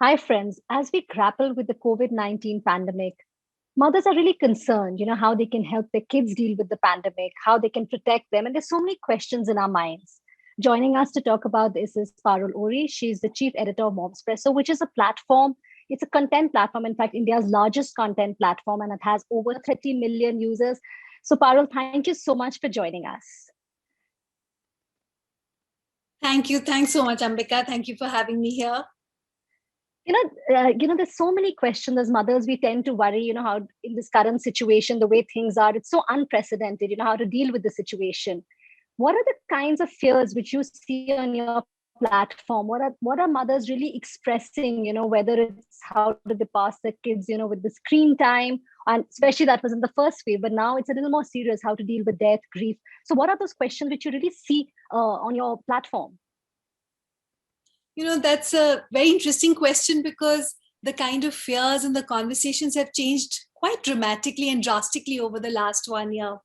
Hi, friends. As we grapple with the COVID-19 pandemic, mothers are really concerned, how they can help their kids deal with the pandemic, how they can protect them. And there's so many questions in our minds. Joining us to talk about this is Parul Ohri. She's the chief editor of Momspresso, which is a platform. It's a content platform, in fact, India's largest content platform, and it has over 30 million users. So, Parul, thank you so much for joining us. Thank you. Thanks so much, Ambika. Thank you for having me here. There's so many questions as mothers. We tend to worry, how in this current situation, the way things are, it's so unprecedented, how to deal with the situation. What are the kinds of fears which you see on your platform? What are mothers really expressing, whether it's how do they pass their kids, with the screen time? And especially that was in the first wave, but now it's a little more serious, how to deal with death, grief. So what are those questions which you really see on your platform? That's a very interesting question because the kind of fears and the conversations have changed quite dramatically and drastically over the last 1 year.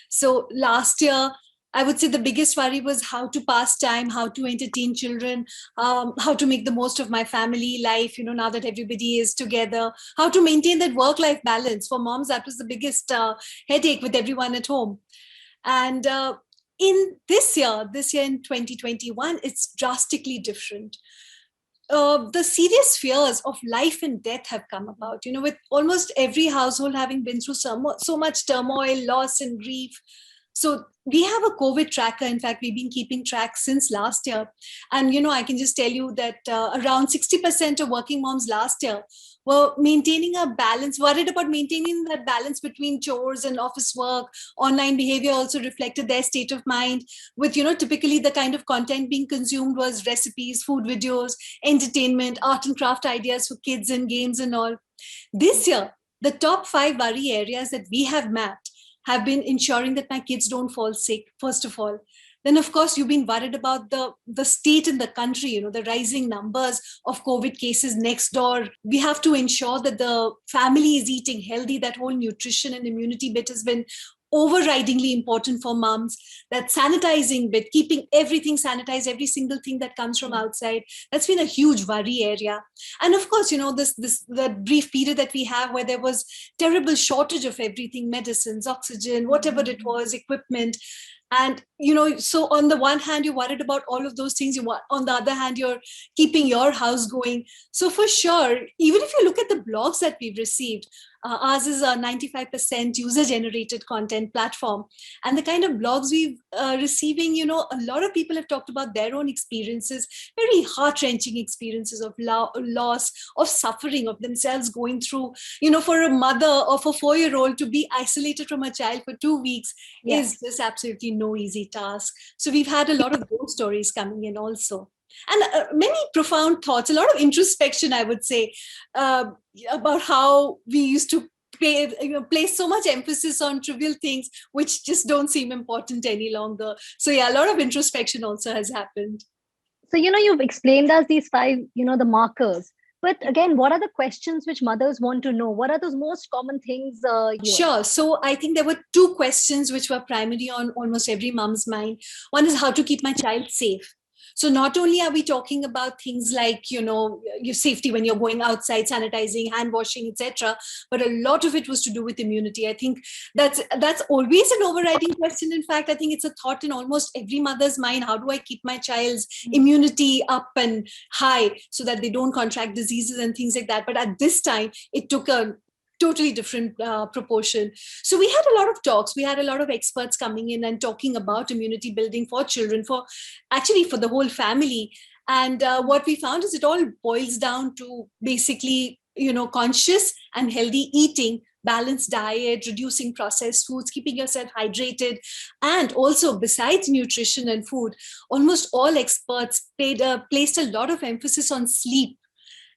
So last year, I would say the biggest worry was how to pass time, how to entertain children, how to make the most of my family life, now that everybody is together, how to maintain that work-life balance. For moms, that was the biggest headache with everyone at home. And in this year in 2021, it's drastically different. The serious fears of life and death have come about, with almost every household having been through so much turmoil, loss, and grief. So we have a COVID tracker. In fact, we've been keeping track since last year. And, I can just tell you that around 60% of working moms last year were maintaining a balance, worried about maintaining that balance between chores and office work. Online behavior also reflected their state of mind with, typically the kind of content being consumed was recipes, food videos, entertainment, art and craft ideas for kids and games and all. This year, the top 5 worry areas that we have mapped have been ensuring that my kids don't fall sick, first of all. Then, of course, you've been worried about the state in the country, the rising numbers of COVID cases next door. We have to ensure that the family is eating healthy. That whole nutrition and immunity bit has been overridingly important for moms. That sanitizing bit, keeping everything sanitized, every single thing that comes from outside, that's been a huge worry area. And of course, the brief period that we have where there was terrible shortage of everything, medicines, oxygen, whatever it was, equipment. And, so on the one hand, you're worried about all of those things. On the other hand, you're keeping your house going. So for sure, even if you look at the blogs that we've received, ours is a 95% user-generated content platform. And the kind of blogs we've receiving, a lot of people have talked about their own experiences, very heart-wrenching experiences of loss, of suffering, of themselves going through, for a mother of a 4-year-old to be isolated from a child for 2 weeks is just absolutely no easy task. So we've had a lot of those stories coming in also. And many profound thoughts, a lot of introspection, I would say, about how we used to place so much emphasis on trivial things which just don't seem important any longer. So yeah, a lot of introspection also has happened. So, you've explained us these 5, the markers. But again, what are the questions which mothers want to know? What are those most common things? Sure. So I think there were 2 questions which were primary on almost every mom's mind. One is how to keep my child safe. So not only are we talking about things like, your safety when you're going outside, sanitizing, hand washing, etc., but a lot of it was to do with immunity. I think that's always an overriding question. In fact, I think it's a thought in almost every mother's mind. How do I keep my child's immunity up and high so that they don't contract diseases and things like that? But at this time, it took a totally different proportion. So we had a lot of talks. We had a lot of experts coming in and talking about immunity building for children, for the whole family. And what we found is it all boils down to basically, conscious and healthy eating, balanced diet, reducing processed foods, keeping yourself hydrated. And also, besides nutrition and food, almost all experts placed a lot of emphasis on sleep.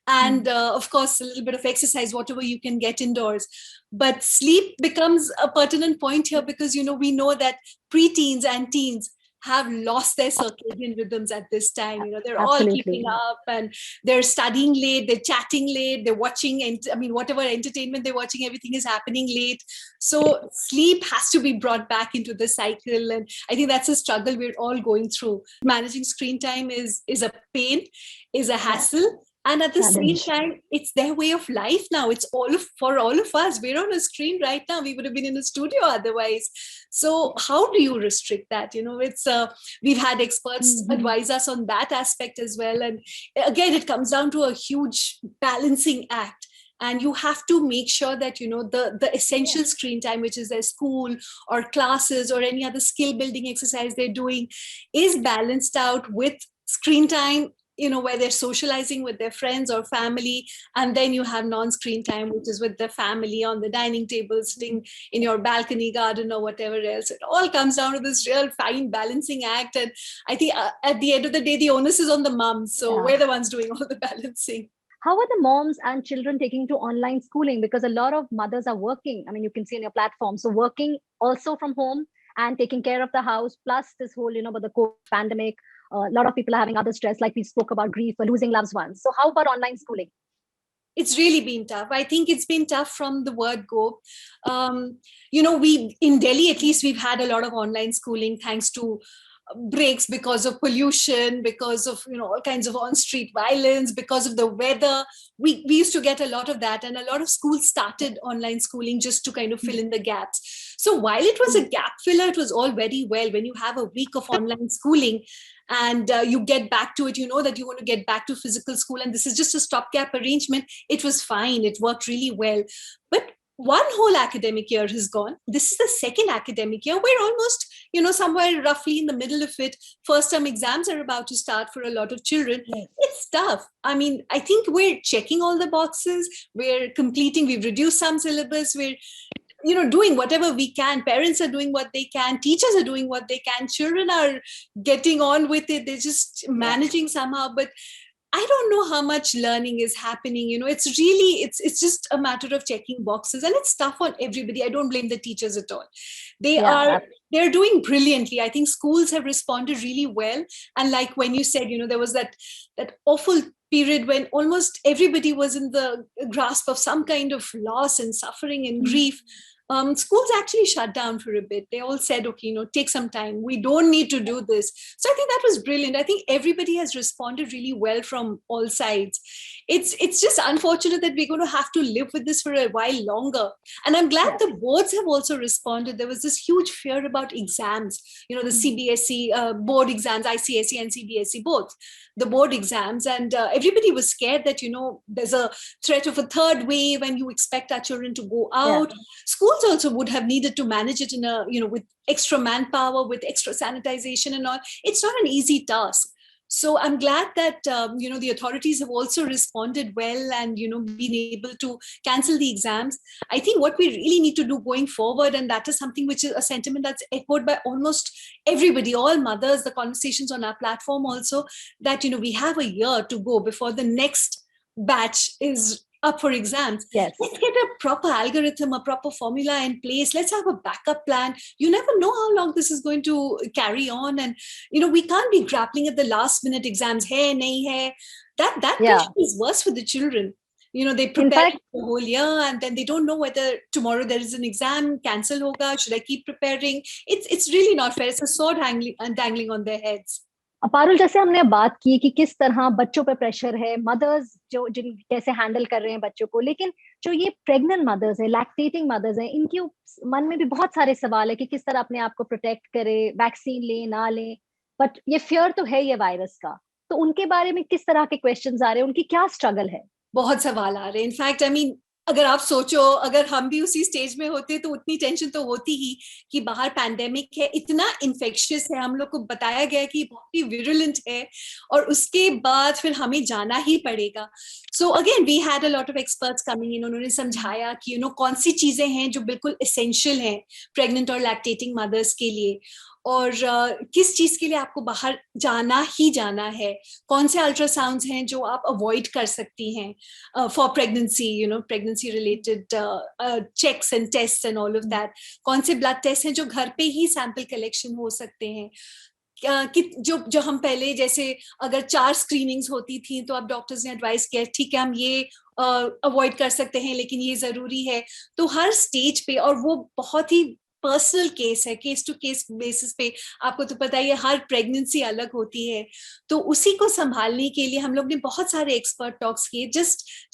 And of course, a little bit of exercise, whatever you can get indoors. But sleep becomes a pertinent point here because, we know that preteens and teens have lost their circadian rhythms at this time. They're all keeping up and they're studying late, they're chatting late, they're watching, whatever entertainment they're watching, everything is happening late. So sleep has to be brought back into the cycle. And I think that's a struggle we're all going through. Managing screen time is a pain, is a hassle. And at the same challenge. time, it's their way of life now. It's for all of us. We're on a screen right now. We would have been in a studio otherwise. So how do you restrict that? It's we've had experts advise us on that aspect as well. And again, it comes down to a huge balancing act. And you have to make sure that the essential screen time, which is their school or classes or any other skill building exercise they're doing, is balanced out with screen time, where they're socializing with their friends or family. And then you have non-screen time, which is with the family on the dining table, sitting in your balcony garden or whatever else. It all comes down to this real fine balancing act. And I think at the end of the day, the onus is on the moms. So we're the ones doing all the balancing. How are the moms and children taking to online schooling? Because a lot of mothers are working. I mean, you can see on your platform. So working also from home and taking care of the house, plus this whole, about the COVID pandemic. A lot of people are having other stress, like we spoke about grief or losing loved ones. So how about online schooling? It's really been tough. I think it's been tough from the word go. We in Delhi, at least, we've had a lot of online schooling thanks to breaks because of pollution, because of all kinds of on-street violence, because of the weather. We used to get a lot of that, and a lot of schools started online schooling just to kind of fill in the gaps. So while it was a gap filler, it was all very well. When you have a week of online schooling and you get back to it, that you want to get back to physical school, and this is just a stopgap arrangement, it was fine. It worked really well. But one whole academic year has gone. This is the second academic year. We're almost, somewhere roughly in the middle of it. First term exams are about to start for a lot of children. Yes. It's tough. I mean, I think we're checking all the boxes. We're completing. We've reduced some syllabus. We're doing whatever we can. Parents are doing what they can. Teachers are doing what they can. Children are getting on with it. They're just managing somehow. But I don't know how much learning is happening. It's really, it's just a matter of checking boxes, and it's tough on everybody. I don't blame the teachers at all. They're doing brilliantly. I think schools have responded really well. And like when you said, there was that awful period when almost everybody was in the grasp of some kind of loss and suffering and grief. Schools actually shut down for a bit. They all said, okay, take some time. We don't need to do this. So I think that was brilliant. I think everybody has responded really well from all sides. It's just unfortunate that we're going to have to live with this for a while longer. And I'm glad the boards have also responded. There was this huge fear about exams, the CBSE board exams, ICSE and CBSE both, the board exams. And everybody was scared that, there's a threat of a third wave and you expect our children to go out. Schools also would have needed to manage it in a, with extra manpower, with extra sanitization and all. It's not an easy task. So I'm glad that, the authorities have also responded well and, been able to cancel the exams. I think what we really need to do going forward, and that is something which is a sentiment that's echoed by almost everybody, all mothers, the conversations on our platform also, that, we have a year to go before the next batch is up for exams. Yes. Let's get a proper algorithm, a proper formula in place. Let's have a backup plan. You never know how long this is going to carry on. And, we can't be grappling at the last minute exams. Hai, nahi hai. That pressure is worse for the children. They prepare the whole year and then they don't know whether tomorrow there is an exam, cancel hoga, should I keep preparing? It's really not fair. It's a sword dangling on their heads. Parul, जैसे हमने बात की कि किस तरह बच्चों पे pressure है, मदर्स जिन कैसे हैंडल कर रहे हैं बच्चों को, लेकिन जो ये प्रेग्नेंट मदर्स हैं, लैक्टेटिंग मदर्स हैं, इनके मन में भी बहुत सारे सवाल है कि किस तरह अपने आप को प्रोटेक्ट करे, वैक्सीन ले ना ले, बट ये फियर तो है ये वायरस का, तो उनके बारे में किस तरह के क्वेश्चंस आ रहे हैं, उनकी क्या स्ट्रगल है? बहुत सवाल आ रहे हैं. इनफैक्ट अगर आप सोचो, अगर हम भी उसी स्टेज में होते तो उतनी टेंशन तो होती ही कि बाहर पैंडेमिक है, इतना इन्फेक्शियस है, हम लोग को बताया गया कि बहुत ही विरुलेंट है और उसके बाद फिर हमें जाना ही पड़ेगा. So again we had a lot of experts coming in. उन्होंने समझाया कि कौन सी चीजें हैं जो बिल्कुल एसेंशियल हैं प्रेग्नेंट और लैक्टेटिंग मदर्स के लिए, और किस चीज के लिए आपको बाहर जाना ही जाना है, कौन से अल्ट्रासाउंड्स हैं जो आप अवॉइड कर सकती हैं for pregnancy, pregnancy related checks and test and all of that, कौन से ब्लड टेस्ट हैं जो घर पे ही सैंपल कलेक्शन हो सकते हैं, कि जो हम पहले जैसे अगर 4 स्क्रीनिंग्स होती थी तो अब डॉक्टर्स ने एडवाइस किया ठीक है हम ये अवॉइड कर सकते हैं लेकिन ये जरूरी है. तो हर स्टेज पे, और वो बहुत ही पर्सनल केस है, केस टू केस बेसिस पे, आपको तो पता ही है हर प्रेगनेंसी अलग होती है, तो उसी को संभालने के लिए हम लोग ने बहुत सारे एक्सपर्ट टॉक्स किए,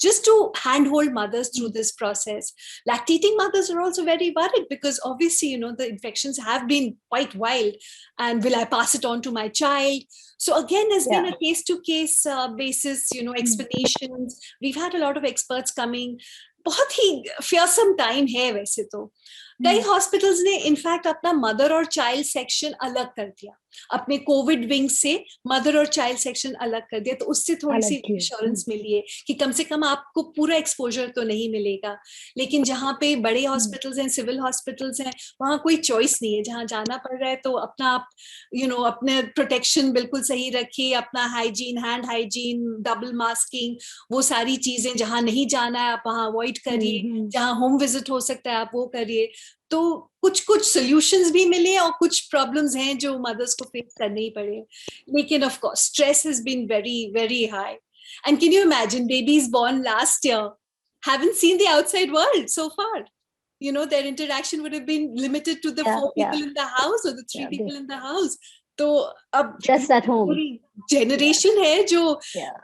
just to handhold mothers through this process. Lactating mothers are also very worried because obviously, you know, the infections have been quite wild, and will I pass it on to my child? So again, there's been a case to case basis, you know, explanations. We've had a lot of experts coming. बहुत ही fearsome time है वैसे तो. कई hospitals ने in fact अपना mother और child section अलग कर दिया, अपने कोविड विंग से मदर और चाइल्ड सेक्शन अलग कर दिया, तो उससे थोड़ी सी इंश्योरेंस मिली है कि कम से कम आपको पूरा एक्सपोजर तो नहीं मिलेगा. लेकिन जहाँ पे बड़े हॉस्पिटल्स हैं, सिविल हॉस्पिटल्स हैं, वहाँ कोई चॉइस नहीं है, जहाँ जाना पड़ रहा है तो अपना आप यू नो अपने प्रोटेक्शन बिल्कुल सही रखिए, अपना hygiene, hand hygiene, double masking, वो सारी चीजें, जहाँ नहीं जाना है आप वहाँ अवॉइड करिए, जहाँ होम विजिट हो सकता है आप वो करिए. तो कुछ सॉल्यूशंस भी मिले और कुछ प्रॉब्लम्स हैं जो मदर्स को फेस करने ही पड़े. लेकिन of course stress has been very very high. And can you imagine babies born last year haven't seen the outside world so far. You know, their interaction would have been limited to the 4 people in the house or the 3 people in the house. तो अब just at home पूरी generation है जो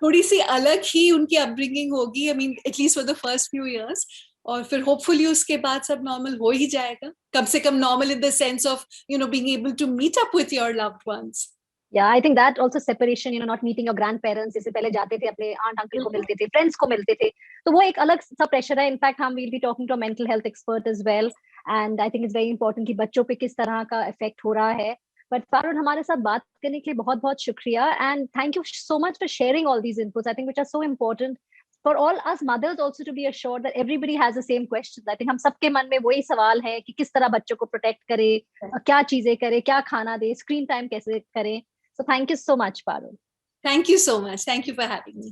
थोड़ी सी अलग ही उनकी upbringing होगी. I mean, at least for the first few years. और फिर होपफुली उसके बाद सब नॉर्मल हो ही जाएगा, कम से कम normal in the sense of you know being able to meet up with your loved ones. Yeah, I think that also separation, you know, not meeting your grandparents, जैसे पहले जाते थे अपने aunt uncle को मिलते थे, friends को मिलते थे, तो वो एक अलग सा pressure है. In fact, हम will be talking to a mental health expert as well, and I think it's very important कि बच्चों पे किस तरह का effect हो रहा है. But Parul, हमारे साथ बात करने के लिए बहुत बहुत शुक्रिया, and thank you so much for sharing all these inputs. I think which are so important for all us mothers also to be assured that everybody has the same questions. I think हम सबके मन में वही सवाल है कि किस तरह बच्चों को प्रोटेक्ट करे, क्या चीजें करे, क्या खाना दे, स्क्रीन टाइम कैसे करें. So thank you so much, Parul. Thank you so much. Thank you for having me.